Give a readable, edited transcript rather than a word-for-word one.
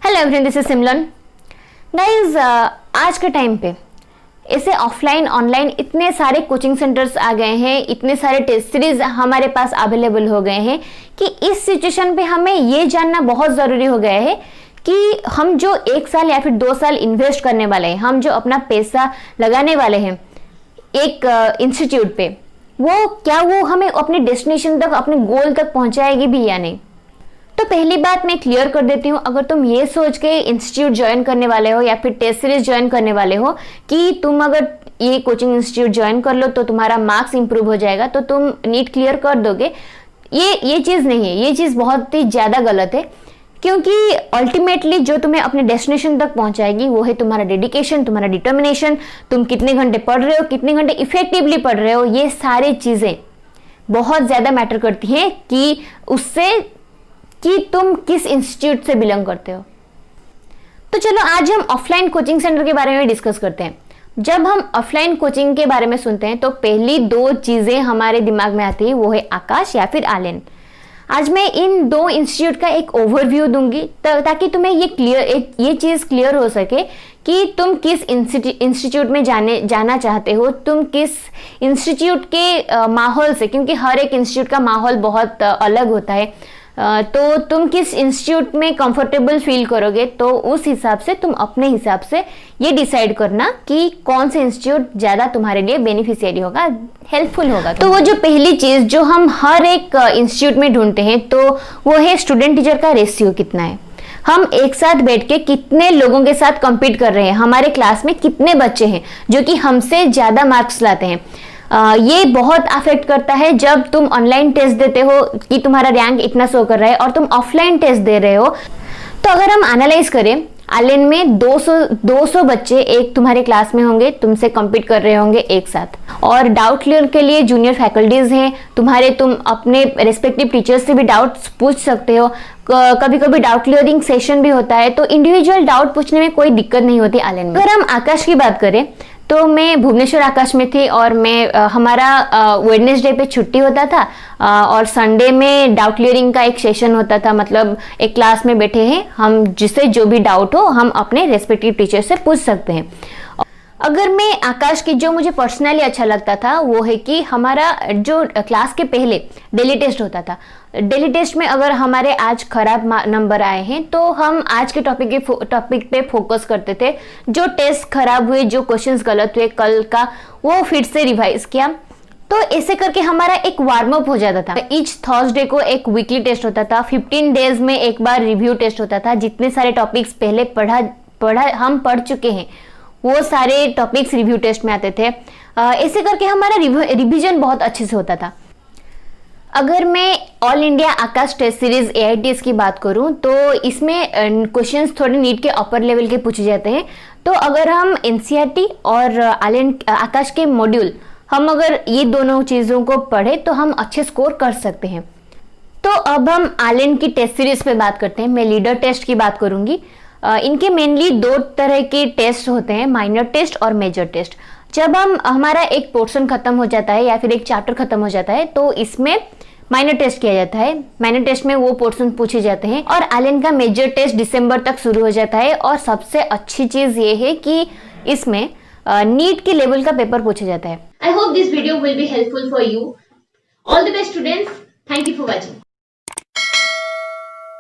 Hello everyone, this is सिमलन। Guys, आज के टाइम पे ऐसे ऑफलाइन ऑनलाइन इतने सारे कोचिंग सेंटर्स आ गए हैं, इतने सारे टेस्ट सीरीज हमारे पास अवेलेबल हो गए हैं कि इस सिचुएशन पे हमें ये जानना बहुत ज़रूरी हो गया है कि हम जो 1 साल या फिर 2 साल इन्वेस्ट करने वाले हैं, हम जो अपना पैसा लगाने वाले हैं एक इंस्टीट्यूट पे, वो हमें अपने डेस्टिनेशन तक, अपने गोल तक पहुंचाएगी भी या नहीं। तो पहली बात मैं क्लियर कर देती हूँ, अगर तुम ये सोच के इंस्टीट्यूट ज्वाइन करने वाले हो या फिर टेस्ट सीरीज ज्वाइन करने वाले हो कि तुम अगर ये कोचिंग इंस्टीट्यूट ज्वाइन कर लो तो तुम्हारा मार्क्स इंप्रूव हो जाएगा, तो तुम नीट क्लियर कर दोगे, ये चीज़ नहीं है। ये चीज़ बहुत ही ज़्यादा गलत है, क्योंकि अल्टीमेटली जो तुम्हें अपने डेस्टिनेशन तक पहुंचाएगी वो है तुम्हारा डेडिकेशन, तुम्हारा डिटर्मिनेशन, तुम कितने घंटे पढ़ रहे हो, कितने घंटे इफेक्टिवली पढ़ रहे हो। ये सारी चीज़ें बहुत ज़्यादा मैटर करती हैं कि उससे कि तुम किस इंस्टीट्यूट से बिलोंग करते हो। तो चलो आज हम ऑफलाइन कोचिंग सेंटर के बारे में डिस्कस करते हैं। जब हम ऑफलाइन कोचिंग के बारे में सुनते हैं तो पहली 2 चीज़ें हमारे दिमाग में आती है, वो है आकाश या फिर आलेन। आज मैं इन 2 इंस्टीट्यूट का एक ओवरव्यू दूंगी ताकि तुम्हें ये चीज़ क्लियर हो सके कि तुम किस इंस्टीट्यूट में जाना चाहते हो, तुम किस इंस्टीट्यूट के माहौल से, क्योंकि हर एक इंस्टीट्यूट का माहौल बहुत अलग होता है, तो तुम किस इंस्टीट्यूट में कंफर्टेबल फील करोगे, तो उस हिसाब से तुम अपने हिसाब से ये डिसाइड करना कि कौन से इंस्टीट्यूट ज़्यादा तुम्हारे लिए बेनिफिशियरी होगा, हेल्पफुल होगा। तो वो जो पहली चीज़ जो हम हर एक इंस्टीट्यूट में ढूंढते हैं तो वो है स्टूडेंट टीचर का रेशियो कितना है। हम एक साथ बैठ के कितने लोगों के साथ compete कर रहे हैं, हमारे क्लास में कितने बच्चे हैं जो कि हमसे ज़्यादा मार्क्स लाते हैं। ये बहुत अफेक्ट करता है जब तुम ऑनलाइन टेस्ट देते हो कि तुम्हारा रैंक इतना शो कर रहा है और तुम ऑफलाइन टेस्ट दे रहे हो। तो अगर हम एनालाइज करें, आलेन में 200 बच्चे एक तुम्हारे क्लास में होंगे, तुमसे compete कर रहे होंगे एक साथ, और डाउट क्लियर के लिए जूनियर फैकल्टीज हैं तुम्हारे, तुम अपने रेस्पेक्टिव टीचर्स से भी डाउट्स पूछ सकते हो। कभी कभी डाउट क्लियरिंग सेशन भी होता है, तो इंडिविजुअल डाउट पूछने में कोई दिक्कत नहीं होती आलेन में। अगर हम आकाश की बात करें तो मैं भुवनेश्वर आकाश में थी और हमारा वेडनेसडे पे छुट्टी होता था और संडे में डाउट क्लियरिंग का एक सेशन होता था। मतलब एक क्लास में बैठे हैं हम, जिससे जो भी डाउट हो हम अपने रेस्पेक्टिव टीचर से पूछ सकते हैं। अगर मैं आकाश की, जो मुझे पर्सनली अच्छा लगता था वो है कि हमारा जो क्लास के पहले डेली टेस्ट होता था, डेली टेस्ट में अगर हमारे आज खराब नंबर आए हैं तो हम आज के टॉपिक पे फोकस करते थे। जो टेस्ट खराब हुए, जो क्वेश्चंस गलत हुए कल का, वो फिर से रिवाइज किया। तो ऐसे करके हमारा एक वार्म अप हो जाता था। ईच थर्सडे को एक वीकली टेस्ट होता था, 15 डेज में एक बार रिव्यू टेस्ट होता था। जितने सारे टॉपिक्स पहले हम पढ़ चुके हैं वो सारे टॉपिक्स रिव्यू टेस्ट में आते थे। ऐसे करके हमारा रिवीजन बहुत अच्छे से होता था। अगर मैं ऑल इंडिया आकाश टेस्ट सीरीज AITS की बात करूं तो इसमें क्वेश्चंस थोड़े नीट के अपर लेवल के पूछे जाते हैं। तो अगर हम NCERT और आकाश के मॉड्यूल, हम अगर ये दोनों चीज़ों को पढ़े तो हम अच्छे स्कोर कर सकते हैं। तो अब हम आलेन की टेस्ट सीरीज पे बात करते हैं। मैं लीडर टेस्ट की बात करूंगी। इनके मेनली 2 तरह के टेस्ट होते हैं, माइनर टेस्ट और मेजर टेस्ट। जब हमारा एक पोर्शन खत्म हो जाता है या फिर एक चैप्टर खत्म हो जाता है तो इसमें माइनर टेस्ट किया जाता है। माइनर टेस्ट में वो पोर्शन पूछे जाते हैं और आलेन का मेजर टेस्ट दिसंबर तक शुरू हो जाता है। और सबसे अच्छी चीज ये है कि इसमें नीट के लेवल का पेपर पूछा जाता है। I hope this video will be helpful for you. All the best students. Thank you for watching.